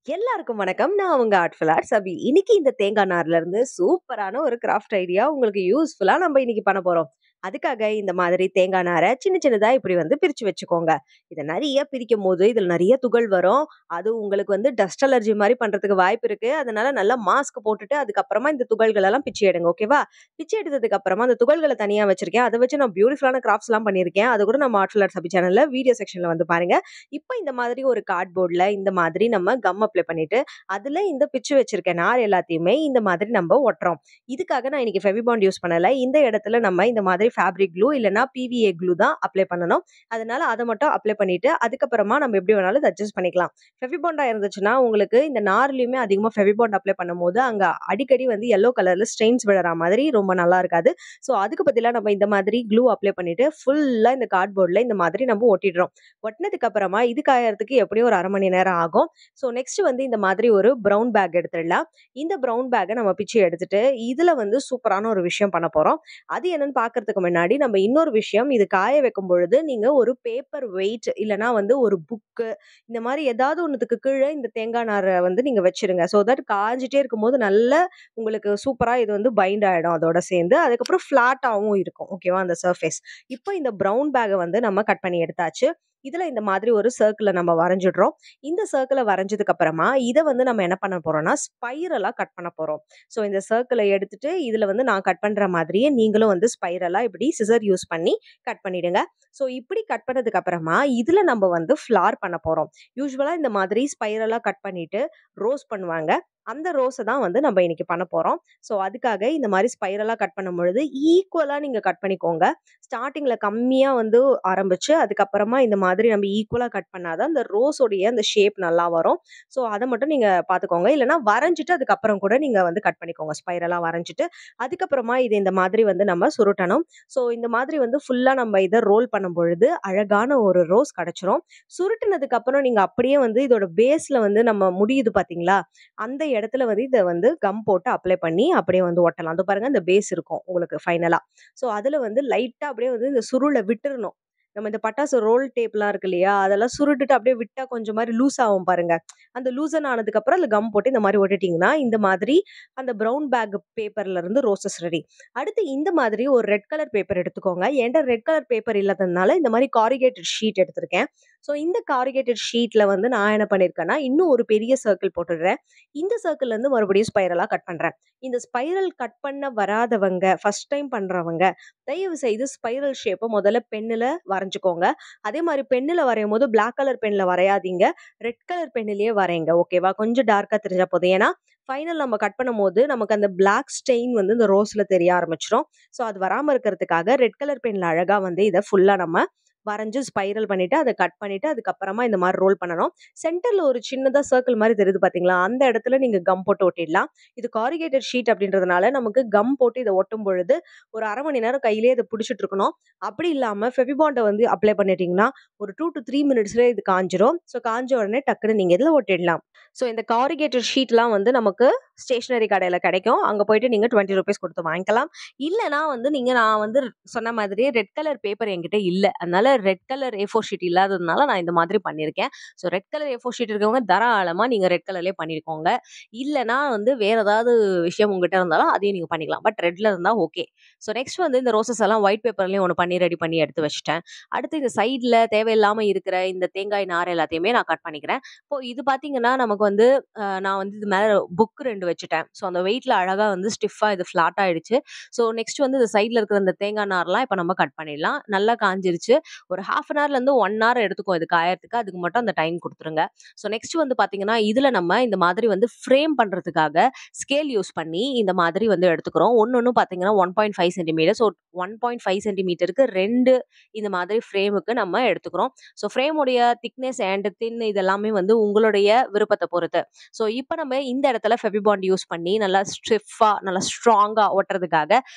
எல்லாருக்கும் வணக்கம். நான் உங்க ஆர்ட்ஃபுல் ஆர்ட்ஸ் அபி. இன்னைக்கு இந்த தேங்காய் நார்ல இருந்து சூப்பரான ஒரு கிராஃப்ட் ஐடியா உங்களுக்கு யூஸ்ஃபுல்லா நம்ம இன்னைக்கு பண்ண போறோம். அதுக்காக இந்த மாதிரி தேங்காய் நார சின்ன சின்னதா இப்படி வந்து பிரிச்சு வச்சுக்கோங்க. இத நெறைய பிரிக்கும்போது இதுல நெறைய துகள் வரும். அது உங்களுக்கு வந்து டஸ்ட் அலர்ஜி மாரி பண்றதுக்கு வாய்ப்பு இருக்கு. அதனால நல்லா மாஸ்க் போட்டுட்டு அதுக்கப்புறமா இந்த துகள்கள் எல்லாம் பிச்சு எடுங்க. ஓகேவா? பிச்சு எடுத்ததுக்கு அப்புறமா அந்த துகள்கள தனியா வச்சிருக்கேன். அத வச்சு நான் பியூட்டிஃபுல்லான கிராஃப்ட்ஸ்லாம் பண்ணியிருக்கேன். அது கூட நம்ம ஆர்ட்ஃபுல் ஆர்ட்ஸ் அபி சேனல்ல வீடியோ செக்ஷன்ல வந்து பாருங்க. இப்ப இந்த மாதிரி ஒரு கார்ட்போர்ட்ல இந்த மாதிரி நம்ம கம் அப்ளை பண்ணிட்டு அதுல இந்த பிச்சு வச்சிருக்க நார் எல்லாத்தையுமே இந்த மாதிரி நம்ம ஒட்டுறோம். இதுக்காக நான் இன்னைக்கு ஃபெவிபாண்ட் யூஸ் பண்ணல. இந்த இடத்துல நம்ம இந்த மாதிரி ஃபேப்ரிக் க்ளூ இல்லன்னா பிவிஏ க்ளூ தான் அப்ளை பண்ணணும். அதனால அத மட்டும் அப்ளை பண்ணிட்டு அதுக்கப்புறமா நம்ம எப்படி வேணாலும் இத அட்ஜஸ்ட் பண்ணிக்கலாம். ஃபெவிபாண்டா இருந்துச்சுன்னா உங்களுக்கு இந்த நார்லயுமே அதிகமா ஃபெவிபாண்ட் அப்ளை பண்ணும்போது அங்க அடிக்கடி வந்து எல்லோ கலர்ல ஸ்ட்ரெயின்ஸ் விழற மாதிரி ரொம்ப நல்லா இருக்காது. சோ அதுக்கு பதிலா நம்ம இந்த மாதிரி க்ளூ அப்ளை பண்ணிட்டு ஃபுல்லா இந்த கார்ட்போர்ட்ல இந்த மாதிரி நம்ம ஒட்டிடுறோம். ஒட்டுனதுக்கு அப்புறமா இது காயறதுக்கு எப்படியும் ஒரு 1/2 மணி நேரம் ஆகும். ஸோ நெக்ஸ்ட் வந்து இந்த மாதிரி ஒரு ப்ரவுன் பேக் எடுத்துடலாம். இந்த ப்ரவுன் பேக்க நம்ம பிச்சு எடுத்துட்டு, இதுல வந்து சூப்பரான ஒரு விஷயம் பண்ண போறோம். அது என்னன்னு பார்க்கறதுக்கு முன்னாடி நம்ம இன்னொரு விஷயம், இது காய வைக்கும் பொழுது நீங்க ஒரு பேப்பர் வெயிட் இல்லன்னா வந்து ஒரு புக்கு இந்த மாரி ஏதாவது ஒண்ணுத்துக்கு கீழ இந்த தேங்காய் நார வந்து நீங்க வச்சுருங்க. ஸோ தட் காய்ஞ்சிட்டே இருக்கும்போது நல்ல உங்களுக்கு சூப்பரா இது வந்து பைண்ட் ஆயிடும் அதோட சேர்ந்து. அதுக்கப்புறம் ஃப்ளாட்டாவும் இருக்கும். ஓகேவா? அந்த சர்ஃபேஸ். இப்போ இந்த ப்ரவுன் பேக்க வந்து நம்ம கட் பண்ணி எடுத்தாச்சு. இதுல இந்த மாதிரி ஒரு சர்க்கிள நம்ம வரைஞ்சிடுறோம். இந்த சர்க்கிள வரைஞ்சதுக்கு அப்புறமா, இத வந்து நம்ம என்ன பண்ண போறோம்னா, ஸ்பைரலா கட் பண்ண போறோம். ஸோ இந்த சர்க்கிள எடுத்துட்டு, இதுல வந்து நான் கட் பண்ற மாதிரியே நீங்களும் வந்து ஸ்பைரலா இப்படி சிசர் யூஸ் பண்ணி கட் பண்ணிடுங்க. ஸோ இப்படி கட் பண்ணதுக்கு அப்புறமா, இதுல நம்ம வந்து ஃப்ளார் பண்ண போறோம். யூசுவலா இந்த மாதிரி ஸ்பைரலா கட் பண்ணிட்டு, ரோஸ் பண்ணுவாங்க. அந்த ரோஸ தான் வந்து நம்ம இன்னைக்கு பண்ண போறோம். ஸோ அதுக்காக இந்த மாரி ஸ்பைரலா கட் பண்ணும்பொழுது, ஈக்குவலா நீங்க கட் பண்ணிக்கோங்க. ஸ்டார்ட்டிங்ல கம்மியா வந்து ஆரம்பிச்சு, அதுக்கப்புறமா இந்த மாதிரி நம்ம ஈக்குவலா கட் பண்ணா தான் அந்த ரோஸோடைய அந்த ஷேப் நல்லா வரும். ஸோ அத மட்டும் நீங்க பார்த்துக்கோங்க. இல்லன்னா வரைஞ்சுட்டு அதுக்கப்புறம் கூட நீங்க வந்து கட் பண்ணிக்கோங்க. ஸ்பைரலா வரைஞ்சுட்டு, அதுக்கப்புறமா இது இந்த மாதிரி வந்து நம்ம சுருட்டணும். ஸோ இந்த மாதிரி வந்து ஃபுல்லா நம்ம இத ரோல் பண்ணும்பொழுது, அழகான ஒரு ரோஸ் கிடைச்சிரும். சுருட்டுனதுக்கு அப்புறம் நீங்க அப்படியே வந்து இதோட பேஸ்ல வந்து நம்ம முடியுது பார்த்தீங்களா? அந்த இடத்துல வந்து இத வந்து கம் போட்டு அப்ளை பண்ணி அப்படியே வந்து ஒட்டலாம். அதோ பாருங்க இந்த பேஸ் இருக்கும் உங்களுக்கு ஃபைனலா. ஸோ அதுல வந்து லைட்டா அப்படியே வந்து இந்த சுருள விட்டுறணும். நம்ம இந்த பட்டாசு ரோல் டேப்லாம் இருக்கு இல்லையா? அதெல்லாம் சுருட்டுட்டு அப்படியே விட்டா கொஞ்சம் மாரி லூஸ் ஆகும் பாருங்க. அந்த லூசன் ஆனதுக்கு அப்புறம் அதுல கம் போட்டு இந்த மாரி ஒட்டிட்டீங்கன்னா, இந்த மாதிரி அந்த ப்ரவுன் பேக் பேப்பர்ல இருந்து ரோசஸ் ரெடி. அடுத்து இந்த மாதிரி ஒரு ரெட் கலர் பேப்பர் எடுத்துக்கோங்க. என்ட்ட ரெட் கலர் பேப்பர் இல்லாததுனால இந்த மாரி காரிகேட்டட் ஷீட் எடுத்திருக்கேன். ஸோ இந்த காரிகேட்டட் ஷீட்ல வந்து நான் என்ன பண்ணியிருக்கேன்னா, இன்னும் ஒரு பெரிய சர்க்கிள் போட்டுடுறேன். இந்த சர்க்கிள்ல இருந்து மறுபடியும் ஸ்பைரலா கட் பண்றேன். இந்த ஸ்பைரல் கட் பண்ண வராதவங்க, ஃபர்ஸ்ட் டைம் பண்றவங்க, தயவு செய்து ஸ்பைரல் ஷேப்ப முதல்ல பென்னுல வரைஞ்சுக்கோங்க. அதே மாரி பென்னுல வரையும்போது பிளாக் கலர் பென்ல வரையாதீங்க. ரெட் கலர் பென்னுலயே வரைங்க. ஓகேவா? கொஞ்சம் டார்க்கா தெரிஞ்சா போதும். ஏன்னா, ஃபைனல் நம்ம கட் பண்ணும்போது நமக்கு அந்த பிளாக் ஸ்டெயின் வந்து இந்த ரோஸ்ல தெரிய ஆரம்பிச்சுரும். ஸோ அது வராம இருக்கிறதுக்காக ரெட் கலர் பென்ல அழகா வந்து இத ஃபுல்லா நம்ம வரைஞ்சு ஸ்பைரல் பண்ணிட்டு, அத கட் பண்ணிட்டு, அதுக்கப்புறமா இந்த மாரி ரோல் பண்ணணும். சென்டர்ல ஒரு சின்னதா சர்க்கிள் மாரி தெரியுது பார்த்தீங்களா? அந்த இடத்துல நீங்க கம் போட்டு ஒட்டிடலாம். இது காரிகேட்டட் ஷீட் அப்படின்றதுனால நமக்கு கம் போட்டு இத ஒட்டும் பொழுது, ஒரு 1/2 மணி நேரம் கையிலேயே இத புடிச்சிட்டு இருக்கணும். அப்படி இல்லாம ஃபெவிபாண்ட வந்து அப்ளை பண்ணிட்டீங்கன்னா, ஒரு 2 டூ 3 மினிட்ஸ்லயே இது காய்ஞ்சிரும். ஸோ காய்ஞ்ச உடனே டக்குனு நீங்க இதுல ஒட்டிடலாம். ஸோ இந்த காரிகேட்டட் ஷீட்லாம் வந்து நமக்கு ஸ்டேஷனரி கடையில கிடைக்கும். அங்க போயிட்டு நீங்க ₹20 குடுத்து வாங்கிக்கலாம். இல்லன்னா வந்து நான் வந்து சொன்ன மாதிரியே ரெட் கலர் பேப்பர் என்கிட்ட இல்ல. அதனால ரெட் கலர் A4 ஷீட் இல்லாததுனால நான் இந்த மாதிரி பண்ணியிருக்கேன். So red colour A4 sheet இருக்கவங்க தாராளமா நீங்க ரெட் கலர்லயே பண்ணிக்கோங்க. இல்லன்னா வந்து வேற ஏதாவது விஷயம் உங்ககிட்ட இருந்தாலும் அதையும் நீங்க பண்ணிக்கலாம். பட் ரெட்ல இருந்தா ஓகே. ஸோ நெக்ஸ்ட் வந்து இந்த ரோசஸ் எல்லாம் ஒயிட் பேப்பர்லயும் ஒண்ணு பண்ணி ரெடி பண்ணி எடுத்து வச்சுட்டேன். அடுத்து இந்த சைட்ல தேவையில்லாம இருக்கிற இந்த தேங்காய் நார் எல்லாத்தையுமே நான் கட் பண்ணிக்கிறேன். இப்போ இது பார்த்தீங்கன்னா, நமக்கு வந்து நான் வந்து இது மேல புக் 2 வச்சுட்டேன். ஸோ அந்த வெயிட்ல அழகா வந்து ஸ்டிஃப்பா இது ஃப்ளாட் ஆயிடுச்சு. ஸோ நெக்ஸ்ட் வந்து இந்த சைட்ல இருக்கிற இந்த தேங்காய் நார்லாம் இப்ப நம்ம கட் பண்ணிடலாம். நல்லா காய்ஞ்சிருச்சு. ஒரு 1/2 அன் ஹவர்லேருந்து 1 ஹவர் எடுத்துக்கும் இது காயறதுக்கு. அதுக்கு மட்டும் அந்த டைம் குடுத்துருங்க. ஸோ நெக்ஸ்ட் வந்து பார்த்தீங்கன்னா, இதுல நம்ம இந்த மாதிரி வந்து ஃப்ரேம் பண்றதுக்காக ஸ்கேல் யூஸ் பண்ணி இந்த மாதிரி வந்து எடுத்துக்கிறோம். ஒண்ணொண்ணும் பார்த்தீங்கன்னா 1.5 சென்டிமீட்டர். ஸோ 1.5 சென்டிமீட்டருக்கு 2 இந்த மாதிரி ஃப்ரேமுக்கு நம்ம எடுத்துக்கிறோம். ஸோ ஃப்ரேமுடைய திக்னெஸ் அண்ட் தின் இதெல்லாமே வந்து உங்களுடைய விருப்பத்த பொறுத்து. ஸோ இப்ப நம்ம இந்த இடத்துல ஃபெவிபாண்ட் யூஸ் பண்ணி நல்லா ஸ்டிஃப்பா, நல்லா ஸ்ட்ராங்கா ஒட்டுறதுக்காக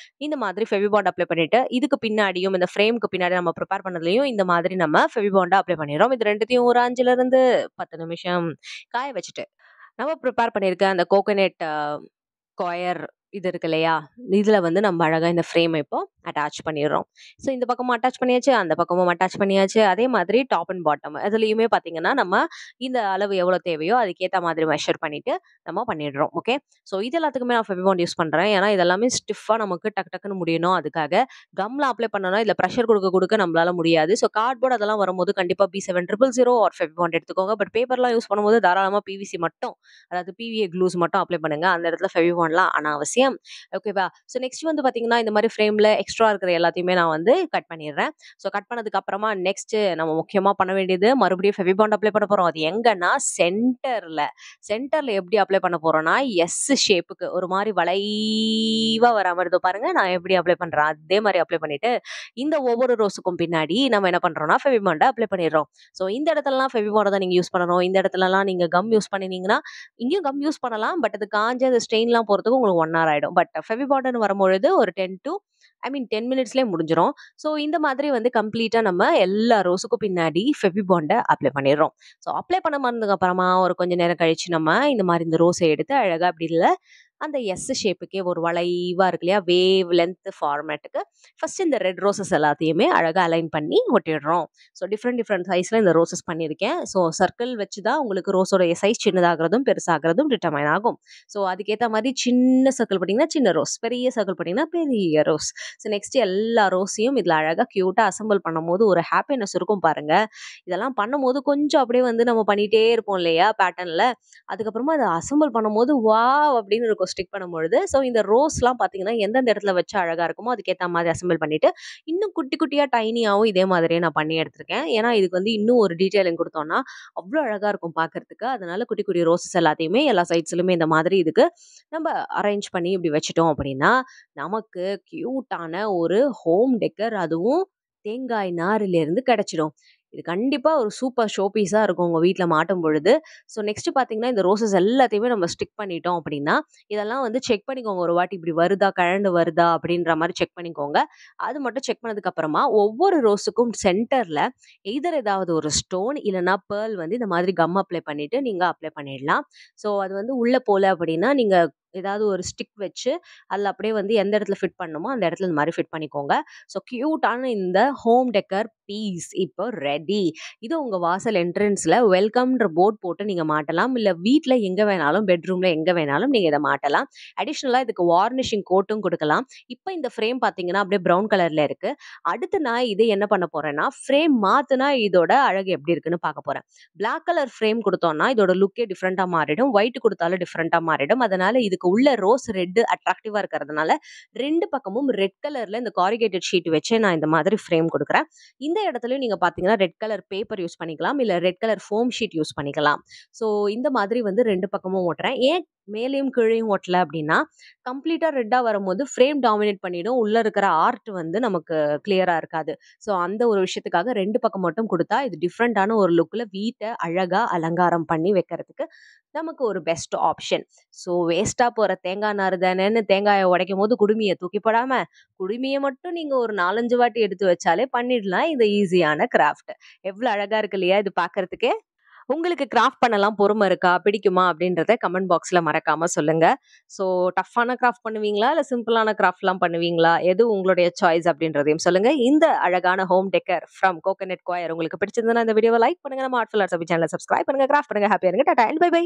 இந்த மாதிரி ஃபெவிபாண்ட் அப்ளை பண்ணிட்டு, இதுக்கு பின்னாடியும் இந்த ஃப்ரேம்க்கு பின்னாடி நம்ம ப்ரிப்பேர் பண்ணதுலயும் இந்த மாதிரி நம்ம ஃபெவிபாண்ட அப்ளை பண்ணிடுறோம். இது 2த்தையும் ஒரு 5லிருந்து 10 நிமிஷம் காய வச்சுட்டு, நம்ம ப்ரிப்பேர் பண்ணியிருக்க அந்த கோகனட் ஸ்கொயர் இது இருக்கு இல்லையா? இதுல வந்து நம்ம அழகா இந்த ஃப்ரேம இப்போ அட்டாச் பண்ணிடுறோம். ஸோ இந்த பக்கமும் அட்டாச் பண்ணியாச்சு, அந்த பக்கமும் அட்டாச் பண்ணியாச்சு. அதே மாதிரி டாப் அண்ட் பாட்டம் அதுலயுமே பார்த்தீங்கன்னா, நம்ம இந்த அளவு எவ்வளோ தேவையோ அதுக்கேத்த மாதிரி மெஷர் பண்ணிட்டு நம்ம பண்ணிடுறோம். ஓகே. ஸோ இது எல்லாத்துக்குமே நான் ஃபெவிபாண்ட் யூஸ் பண்றேன். ஏன்னா இது எல்லாமே ஸ்டிஃப்பா நமக்கு டக்கு டக்குன்னு முடியணும். அதுக்காக கம்ல அப்ளை பண்ணோம்னா இதுல பிரஷர் குடுக்க நம்மளால முடியாது. ஸோ கார்ட்போர்ட் அதெல்லாம் வரும்போது கண்டிப்பா B7000 ஆர் ஃபெவிபாண்ட் எடுத்துக்கோங்க. பட் பேப்பர்லாம் யூஸ் பண்ணும்போது தாராளமா பிவிசி மட்டும், அதாவது பிவிஏ க்ளூஸ் மட்டும் அப்ளை பண்ணுங்க. அந்த இடத்துல ஃபெவிபாண்ட்லாம் அனாவசியம். ஓகேவா? ஸோ நெக்ஸ்ட் வந்து பார்த்தீங்கன்னா, இந்த மாரி ஃப்ரேம்ல எக்ஸ்ட்ரா இருக்கிற எல்லாத்தையுமே நான் வந்து கட் பண்ணிடுறேன். ஸோ கட் பண்ணதுக்கு அப்புறமா நெக்ஸ்ட் நம்ம முக்கியமா பண்ண வேண்டியது மறுபடியும் ஃபெவிபாண்ட் அப்ளை பண்ண போறோம். அது எங்கன்னா சென்டர்ல. சென்டர்ல எப்படி அப்ளை பண்ண போறோம்னா, எஸ் ஷேப்புக்கு ஒரு மாரி வளைவா வரா மாரி இதோ பாருங்க. நான் எப்படி அப்ளை பண்றேன். அதே மாரி அப்ளை பண்ணிட்டு, இந்த ஒவ்வொரு ரோஸுக்கும் பின்னாடி நம்ம என்ன பண்றோம்னா, ஃபெவிபாண்ட அப்ளை பண்ணிடுறோம். ஸோ இந்த இடத்துலலாம் ஃபெவிபாண்ட தான் நீங்க யூஸ் பண்ணணும். இந்த இடத்துலலாம் நீங்க கம் யூஸ் பண்ணினீங்கன்னா, இங்கேயும் கம் யூஸ் பண்ணலாம். பட் அது காஞ்சு அந்த ஸ்டெயின்லாம் போறதுக்கு உங்களுக்கு 1 ஹவர் ஆயிடும். பட் ஃபெவிபாண்ட்ன்னு வரும்பொழுது ஒரு 10 மினிட்ஸ்லயே முடிஞ்சிரும். ஸோ இந்த மாதிரி வந்து கம்ப்ளீட்டா நம்ம எல்லா ரோஸுக்கும் பின்னாடி ஃபெவிபாண்ட அப்ளை பண்ணிடுறோம். ஸோ அப்ளை பண்ணதுக்கு அப்புறமா ஒரு கொஞ்ச நேரம் கழிச்சு நம்ம இந்த மாரி இந்த ரோஸ எடுத்து அழகா அப்படி இல்ல அந்த எஸ் ஷேப்புக்கே ஒரு வளைவா இருக்கு இல்லையா? வேவ் லென்த் ஃபார்மேட்டுக்கு ஃபர்ஸ்ட் இந்த ரெட் ரோசஸ் எல்லாத்தையுமே அழகா அலைன் பண்ணி ஒட்டிடுறோம். ஸோ டிஃப்ரெண்ட் சைஸ்ல இந்த ரோசஸ் பண்ணியிருக்கேன். ஸோ சர்க்கிள் வச்சு தான் உங்களுக்கு ரோஸோட சைஸ் சின்னதாகிறதும் பெருசாகிறதும் டிட்டர்மைன் ஆகும். ஸோ அதுக்கேத்த மாதிரி சின்ன சர்க்கிள் போட்டீங்கன்னா சின்ன ரோஸ், பெரிய சர்க்கிள் போட்டீங்கன்னா பெரிய ரோஸ். ஸோ நெக்ஸ்ட் எல்லா ரோஸையும் இதுல அழகா கியூட்டா அசெம்பிள் பண்ணும்போது ஒரு ஹாப்பினஸ் இருக்கும் பாருங்க. இதெல்லாம் பண்ணும்போது கொஞ்சம் அப்படியே வந்து நம்ம பண்ணிட்டே இருப்போம் இல்லையா பேட்டர்ன்ல. அதுக்கப்புறமா அதை அசெம்பிள் பண்ணும்போது வாவ் அப்படின்னு இருக்கும் ஸ்டிக் பண்ணும்பொழுது. ஸோ இந்த ரோஸ்லாம் பார்த்தீங்கன்னா எந்தெந்த இடத்துல வச்சு அழகா இருக்குமோ அதுக்கேற்ற மாதிரி அசெம்பிள் பண்ணிட்டு இன்னும் குட்டி குட்டியா டைனியாவும் இதே மாதிரியே நான் பண்ணி எடுத்திருக்கேன். ஏன்னா இதுக்கு வந்து இன்னும் ஒரு டீட்டெயிலிங் கொடுத்தோம்னா அவ்வளோ அழகா இருக்கும் பார்க்கறதுக்கு. அதனால குட்டி குட்டி ரோசஸ் எல்லாத்தையுமே எல்லா சைட்ஸ்லுமே இந்த மாதிரி இதுக்கு நம்ம அரேஞ்ச் பண்ணி இப்படி வச்சுட்டோம் அப்படின்னா நமக்கு கியூட்டான ஒரு ஹோம் டெக்கர், அதுவும் தேங்காய் நாரிலிருந்து கிடைச்சிடும். இது கண்டிப்பா ஒரு சூப்பர் ஷோ பீஸா இருக்கும் உங்க வீட்ல மாட்டும் பொழுது. ஸோ நெக்ஸ்ட் பார்த்தீங்கன்னா, இந்த ரோசஸ் எல்லாத்தையுமே நம்ம ஸ்டிக் பண்ணிட்டோம் அப்படின்னா, இதெல்லாம் வந்து செக் பண்ணிக்கோங்க. ஒரு வாட்டி இப்படி வருதா, கழண்டு வருதா அப்படின்ற மாரி செக் பண்ணிக்கோங்க. அது மட்டும் செக் பண்ணதுக்கு அப்புறமா ஒவ்வொரு ரோஸுக்கும் சென்டர்ல எய்தர் ஏதாவது ஒரு ஸ்டோன் இல்லன்னா பெர்ல் வந்து இந்த மாதிரி கம் அப்ளை பண்ணிட்டு நீங்க அப்ளை பண்ணிடலாம். ஸோ அது வந்து உள்ள போல அப்படின்னா, நீங்க ஏதாவது ஒரு ஸ்டிக் வச்சு அதில அப்படியே வந்து எந்த இடத்துல ஃபிட் பண்ணணுமோ அந்த இடத்துல இந்த மாரி ஃபிட் பண்ணிக்கோங்க. ஸோ கியூட்டான இந்த ஹோம் டெக்கர் பீஸ் இப்போ ரெடி. இது உங்க வாசல் என்ட்ரன்ஸ்ல வெல்கம்ன்ற போர்ட் போட்டு நீங்க மாட்டலாம். இல்ல வீட்ல எங்க வேணாலும், பெட்ரூம்ல எங்க வேணாலும் நீங்க இத மாட்டலாம். அடிஷனலா இதுக்கு வார்னிஷிங் கோட்டும் குடுக்கலாம். இப்ப இந்த ஃப்ரேம் பார்த்தீங்கன்னா, அப்படியே ப்ரவுன் கலர்ல இருக்கு. அடுத்து நான் இத என்ன பண்ண போறேன்னா, ஃப்ரேம் மாத்துனா இதோட அழகு எப்படி இருக்குன்னு பார்க்க போறேன். பிளாக் கலர் ஃப்ரேம் குடுத்தோம்னா, இதோட லுக்கே டிஃபரெண்ட்டா மாறிடும். ஒயிட் குடுத்தாலும் டிஃபரெண்ட்டா மாறிடும். அதனால இதுக்கு உள்ள ரோஸ் ரெட் அட்ராக்டிவா இருக்கிறதுனால 2 பக்கமும் ரெட் கலர்ல இந்த காரிகேட்டட் ஷீட் வச்சு நான் இந்த மாதிரி ஃப்ரேம் குடுக்குறேன். இந்த இடத்துலயும் நீங்க பார்த்தீங்கன்னா, ரெட் கலர் பேப்பர் யூஸ் பண்ணிக்கலாம். இல்ல red colour foam sheet use பண்ணிக்கலாம். ஸோ இந்த மாதிரி வந்து 2 பக்கமும் ஒட்டுறேன். ஏன் மேலேயும் கீழயும் ஒட்டல அப்படின்னா, கம்ப்ளீட்டா ரெட்டா வரும்போது ஃப்ரேம் டாமினேட் பண்ணிடும். உள்ள இருக்கிற ஆர்ட் வந்து நமக்கு கிளியரா இருக்காது. ஸோ அந்த ஒரு விஷயத்துக்காக 2 பக்கம் மட்டும் குடுத்தா, இது டிஃபரெண்டான ஒரு லுக்ல வீட்ட அழகா அலங்காரம் பண்ணி வைக்கிறதுக்கு நமக்கு ஒரு பெஸ்ட் ஆப்ஷன். ஸோ வேஸ்ட்டா போற தேங்காய் நார் தானேன்னு தேங்காய உடைக்கும்போது குடுமிய தூக்கி போடாம, குடுமிய மட்டும் நீங்க ஒரு 4, 5 வாட்டி எடுத்து வச்சாலே பண்ணிடலாம் இந்த ஈஸியான கிராஃப்ட். எவ்ளோ அழகா இருக்கு இல்லையா இது பார்க்கறதுக்கே? உங்களுக்கு கிராஃப்ட் பண்ணலாம் பொறுமை இருக்கா? பிடிக்குமா? அப்படின்றத கமெண்ட் பாக்ஸ்ல மறக்காம சொல்லுங்க. ஸோ டஃப்பான கிராஃப்ட் பண்ணுவீங்களா? இல்ல சிம்பிளான கிராஃப்ட்லாம் பண்ணுவீங்களா? எது உங்களுடைய சாய்ஸ் அப்படின்றதையும் சொல்லுங்க. இந்த அழகான home decor from coconut square உங்களுக்கு பிடிச்சிருந்ததுன்னா இந்த வீடியோவ லைக் பண்ணுங்க. நம்ம ஆர்ட்ஃபுல் ஆர்ட்ஸ் சேனலை சப்ஸ்கிரைப் பண்ணுங்க. கிராஃப்ட் பண்ணுங்க. ஹேப்பியா இருங்க. Tata and bye by.